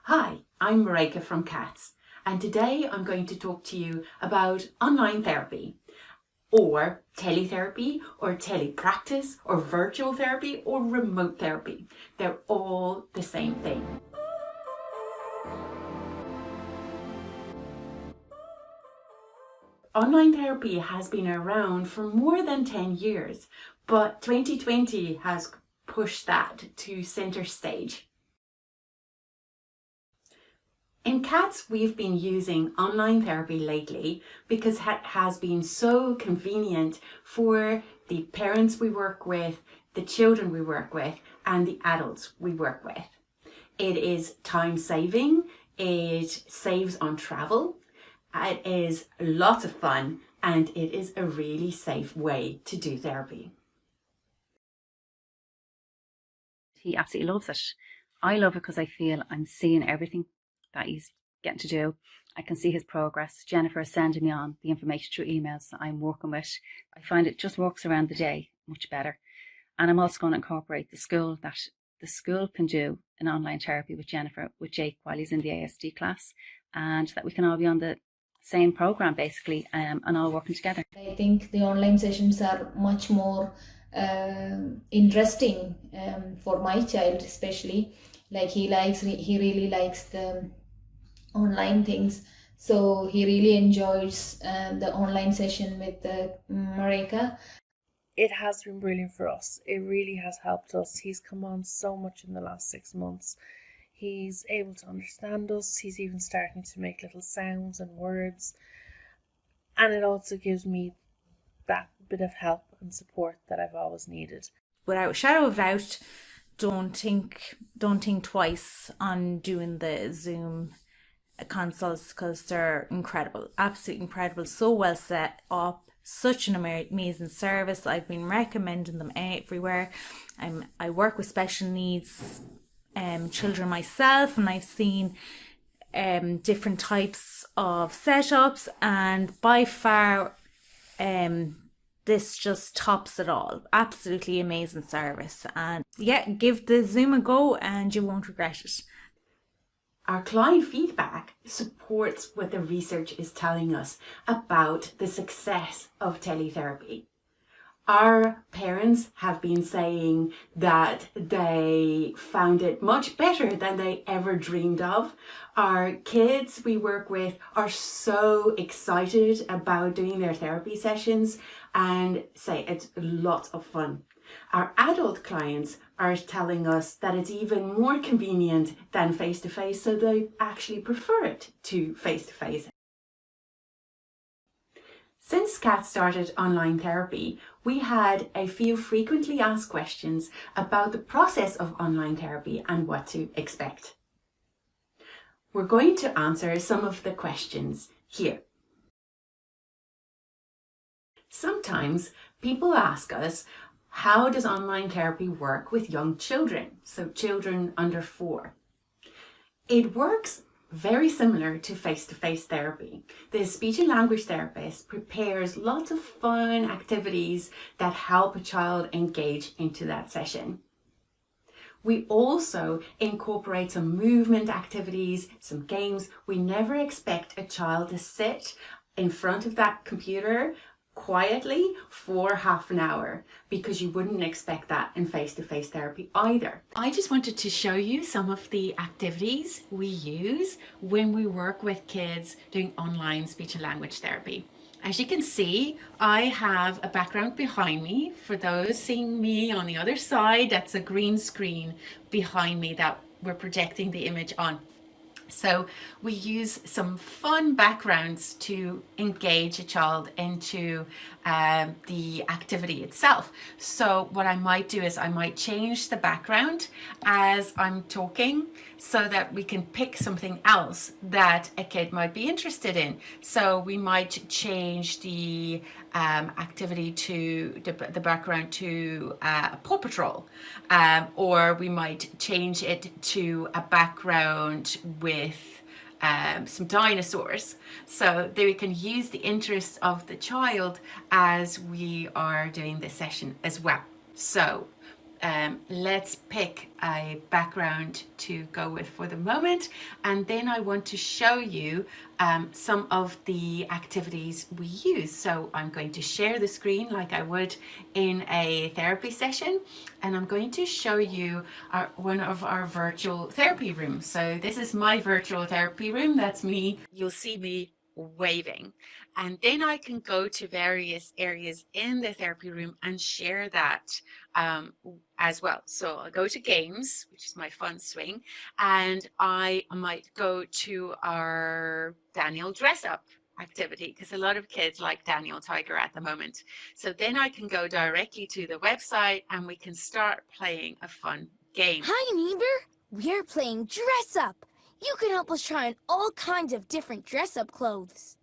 Hi, I'm Marika from CATS, and today I'm going to talk to you about online therapy, or teletherapy, or telepractice, or virtual therapy, or remote therapy. They're all the same thing. Online therapy has been around for more than 10 years, but 2020 has pushed that to center stage. In CATS, we've been using online therapy lately because it has been so convenient for the parents we work with, the children we work with, and the adults we work with. It is time saving, it saves on travel, it is lots of fun, and it is a really safe way to do therapy. He absolutely loves it. I love it because I feel I'm seeing everything that he's getting to do. I can see his progress. Jennifer is sending me on the information through emails that I'm working with. I find it just works around the day much better. And I'm also going to incorporate the school, that the school can do an online therapy with Jennifer, with Jake while he's in the ASD class, and that we can all be on the same program basically, and all working together. I think the online sessions are much more interesting for my child, especially. Like he really likes the online things, so he really enjoys the online session with Marika. It has been brilliant for us. It really has helped us. He's come on so much in the last 6 months. He's able to understand us. He's even starting to make little sounds and words. And it also gives me that bit of help and support that I've always needed. Without a shadow of doubt, don't think twice on doing the Zoom consults because they're incredible, absolutely incredible, so well set up, such an amazing service. I've been recommending them everywhere. I work with special needs children myself, and I've seen different types of setups, and by far this just tops it all. Absolutely amazing service, and yeah, give the Zoom a go and you won't regret it. Our client feedback supports what the research is telling us about the success of teletherapy. Our parents have been saying that they found it much better than they ever dreamed of. Our kids we work with are so excited about doing their therapy sessions and say it's lots of fun. Our adult clients are telling us that it's even more convenient than face-to-face, so they actually prefer it to face-to-face. Since CATS started online therapy, we had a few frequently asked questions about the process of online therapy and what to expect. We're going to answer some of the questions here. Sometimes people ask us, how does online therapy work with young children, so children under 4? It works very similar to face-to-face therapy. The speech and language therapist prepares lots of fun activities that help a child engage into that session. We also incorporate some movement activities, some games. We never expect a child to sit in front of that computer quietly for half an hour, because you wouldn't expect that in face-to-face therapy either. I just wanted to show you some of the activities we use when we work with kids doing online speech and language therapy. As you can see, I have a background behind me. For those seeing me on the other side, that's a green screen behind me that we're projecting the image on. So we use some fun backgrounds to engage a child into the activity itself. So what I might do is I might change the background as I'm talking so that we can pick something else that a kid might be interested in. So we might change the activity to the background to Paw Patrol, or we might change it to a background with some dinosaurs, so that we can use the interest of the child as we are doing this session as well. So let's pick a background to go with for the moment, and then I want to show you some of the activities we use. So I'm going to share the screen like I would in a therapy session, and I'm going to show you one of our virtual therapy rooms. So this is my virtual therapy room. That's me. You'll see me waving, and then I can go to various areas in the therapy room and share that as well. So I'll go to games, which is my fun swing, and I might go to our Daniel dress up activity, because a lot of kids like Daniel Tiger at the moment. So then I can go directly to the website and we can start playing a fun game. Hi, neighbor. We're playing dress up. You can help us try on all kinds of different dress up clothes.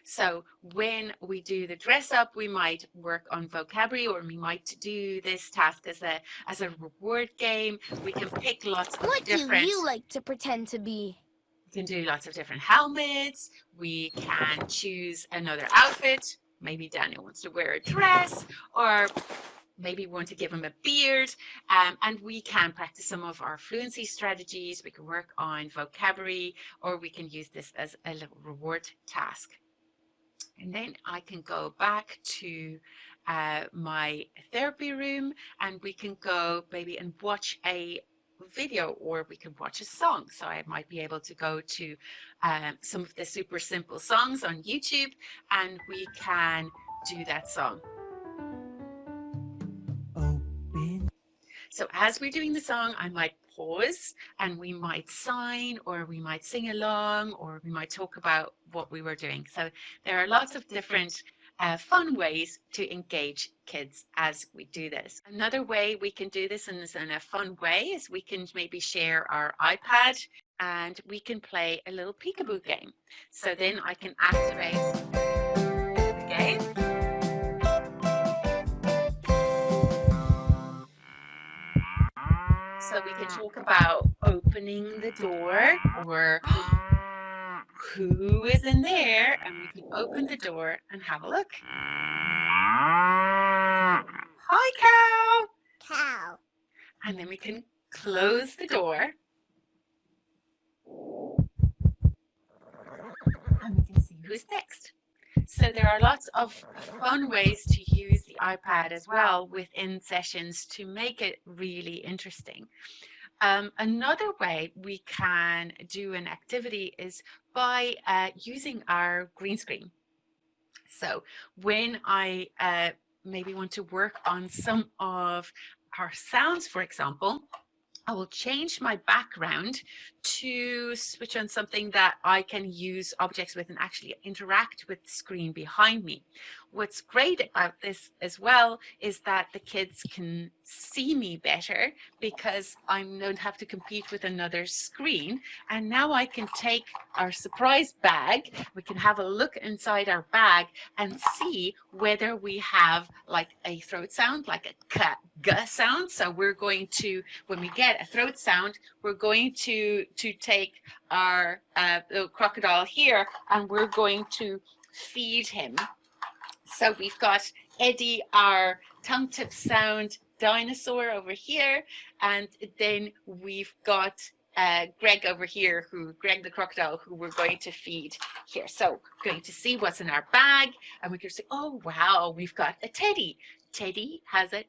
So when we do the dress up, we might work on vocabulary, or we might do this task as a reward game. We can pick lots of What different... do you like to pretend to be? We can do lots of different helmets. We can choose another outfit. Maybe Daniel wants to wear a dress, or maybe we want to give him a beard. And we can practice some of our fluency strategies. We can work on vocabulary, or we can use this as a little reward task. And then I can go back to my therapy room, and we can go maybe and watch a video, or we can watch a song. So I might be able to go to some of the super simple songs on YouTube, and we can do that song. So as we're doing the song, I might pause and we might sign, or we might sing along, or we might talk about what we were doing. So there are lots of different fun ways to engage kids as we do this. Another way we can do this in a fun way is we can maybe share our iPad and we can play a little peekaboo game. So then I can activate the game. So we can talk about opening the door, or who is in there, and we can open the door and have a look. Hi, cow. Cow. And then we can close the door. And we can see who's next. So there are lots of fun ways to use the iPad as well within sessions to make it really interesting. Another way we can do an activity is by using our green screen. So when I maybe want to work on some of our sounds, for example, I will change my background to switch on something that I can use objects with and actually interact with the screen behind me. What's great about this as well is that the kids can see me better, because I don't have to compete with another screen. And now I can take our surprise bag, we can have a look inside our bag and see whether we have like a throat sound, like a k, g sound. So we're going to, when we get a throat sound, we're going to take our little crocodile here and we're going to feed him. So we've got Eddie, our tongue tip sound dinosaur, over here, and then we've got Greg over here, Greg the crocodile, who we're going to feed here. So we're going to see what's in our bag, and we can say, oh wow, we've got a Teddy. Teddy has a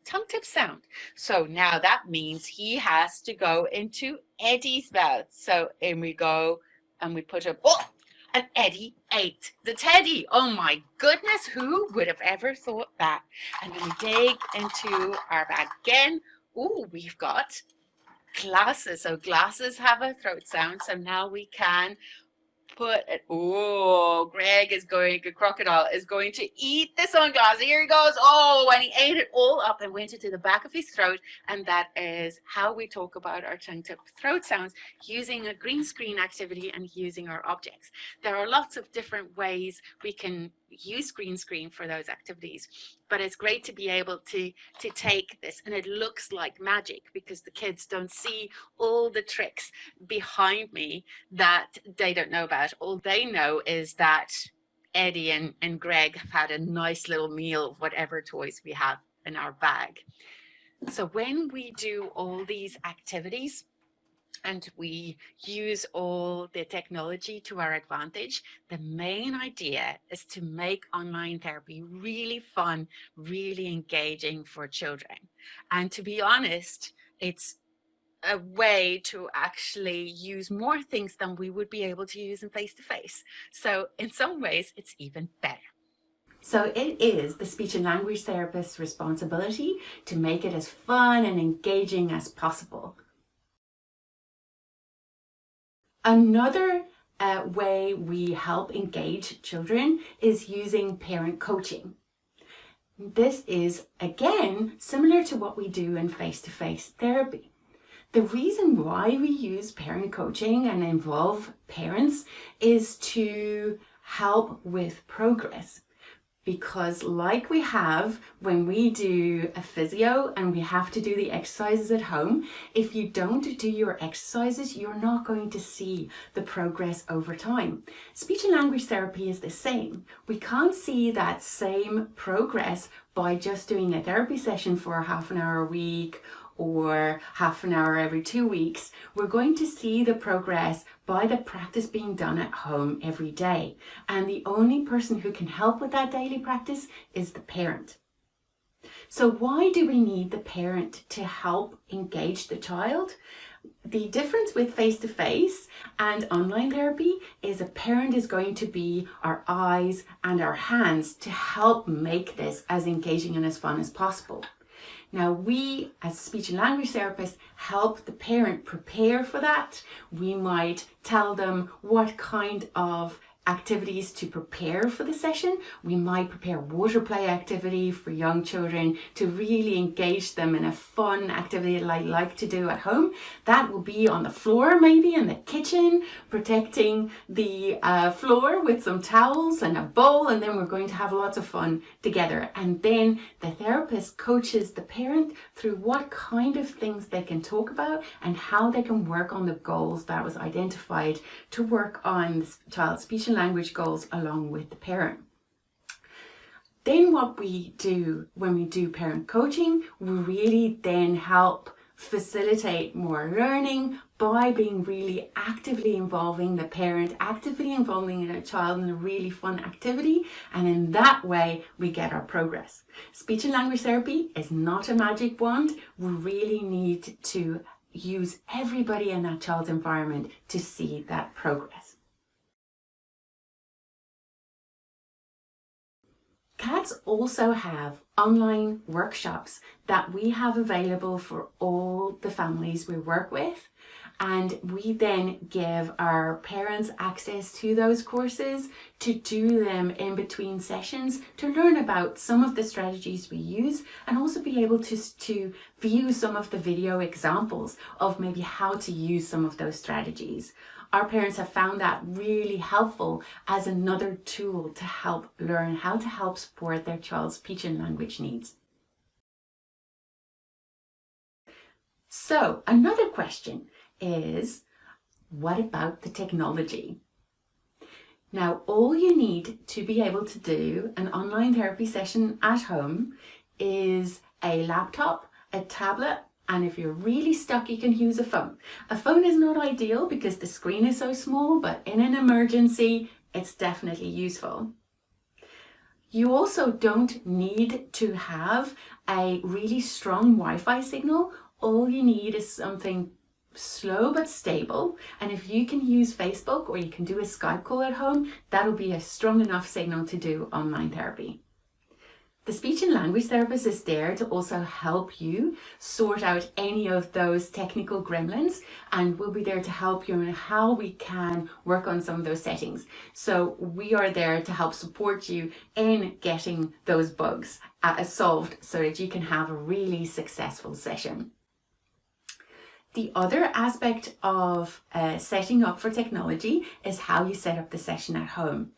tongue tip sound. So now that means he has to go into Eddie's mouth. So in we go, and we put up, oh, and Eddie ate the teddy. Oh my goodness, who would have ever thought that? And then we dig into our bag again. Oh, we've got glasses. So glasses have a throat sound. So now we can put it. Oh, the crocodile is going to eat the sunglasses. Here he goes. Oh, and he ate it all up and went into the back of his throat. And that is how we talk about our tongue tip throat sounds, using a green screen activity and using our objects. There are lots of different ways we can use green screen for those activities, but it's great to be able to take this, and it looks like magic because the kids don't see all the tricks behind me that they don't know about. All they know is that Eddie and Greg have had a nice little meal of whatever toys we have in our bag. So when we do all these activities and we use all the technology to our advantage, the main idea is to make online therapy really fun, really engaging for children. And to be honest, it's a way to actually use more things than we would be able to use in face-to-face. So in some ways, it's even better. So it is the speech and language therapist's responsibility to make it as fun and engaging as possible. Another way we help engage children is using parent coaching. This is, again, similar to what we do in face-to-face therapy. The reason why we use parent coaching and involve parents is to help with progress. Because like we have when we do a physio and we have to do the exercises at home, if you don't do your exercises, you're not going to see the progress over time. Speech and language therapy is the same. We can't see that same progress by just doing a therapy session for half an hour a week or half an hour every 2 weeks. We're going to see the progress by the practice being done at home every day. And the only person who can help with that daily practice is the parent. So why do we need the parent to help engage the child? The difference with face-to-face and online therapy is a parent is going to be our eyes and our hands to help make this as engaging and as fun as possible. Now we, as speech and language therapists, help the parent prepare for that. We might tell them what kind of activities to prepare for the session. We might prepare water play activity for young children to really engage them in a fun activity that I like to do at home. That will be on the floor, maybe in the kitchen, protecting the floor with some towels and a bowl, and then we're going to have lots of fun together. And then the therapist coaches the parent through what kind of things they can talk about and how they can work on the goals that was identified to work on the child's speech and language goals along with the parent. Then what we do when we do parent coaching, we really then help facilitate more learning by being really actively involving the parent, actively involving the child in a really fun activity, and in that way we get our progress. Speech and language therapy is not a magic wand. We really need to use everybody in that child's environment to see that progress. CATS also have online workshops that we have available for all the families we work with, and we then give our parents access to those courses to do them in between sessions to learn about some of the strategies we use and also be able to view some of the video examples of maybe how to use some of those strategies. Our parents have found that really helpful as another tool to help learn how to help support their child's speech and language needs. So another question is, what about the technology? Now, all you need to be able to do an online therapy session at home is a laptop, a tablet, and if you're really stuck, you can use a phone. A phone is not ideal because the screen is so small, but in an emergency, it's definitely useful. You also don't need to have a really strong Wi-Fi signal. All you need is something slow but stable. And if you can use Facebook or you can do a Skype call at home, that'll be a strong enough signal to do online therapy. The speech and language therapist is there to also help you sort out any of those technical gremlins, and we'll be there to help you in how we can work on some of those settings. So we are there to help support you in getting those bugs solved so that you can have a really successful session. The other aspect of setting up for technology is how you set up the session at home.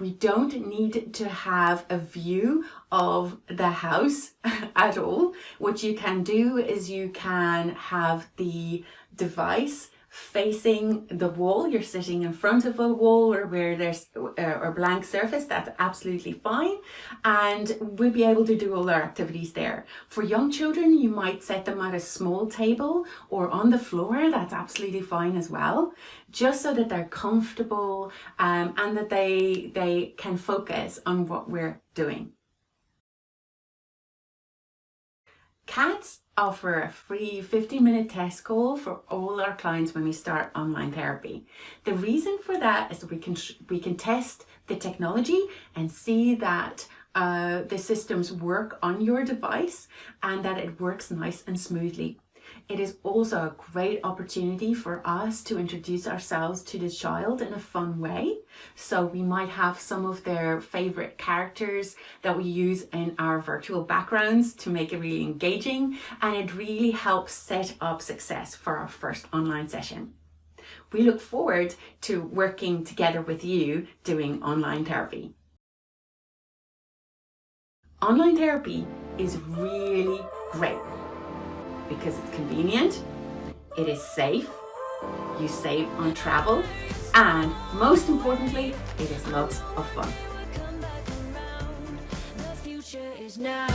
We don't need to have a view of the house at all. What you can do is you can have the device facing the wall, you're sitting in front of a wall or where there's a blank surface, that's absolutely fine. And we'll be able to do all our activities there. For young children, you might set them at a small table or on the floor, that's absolutely fine as well, just so that they're comfortable and that they can focus on what we're doing. CATS offer a free 15-minute test call for all our clients when we start online therapy. The reason for that is that we can test the technology and see that the systems work on your device and that it works nice and smoothly. It is also a great opportunity for us to introduce ourselves to the child in a fun way. So we might have some of their favorite characters that we use in our virtual backgrounds to make it really engaging, and it really helps set up success for our first online session. We look forward to working together with you doing online therapy. Online therapy is really great because it's convenient, it is safe, you save on travel, and most importantly, it is lots of fun. The future is now.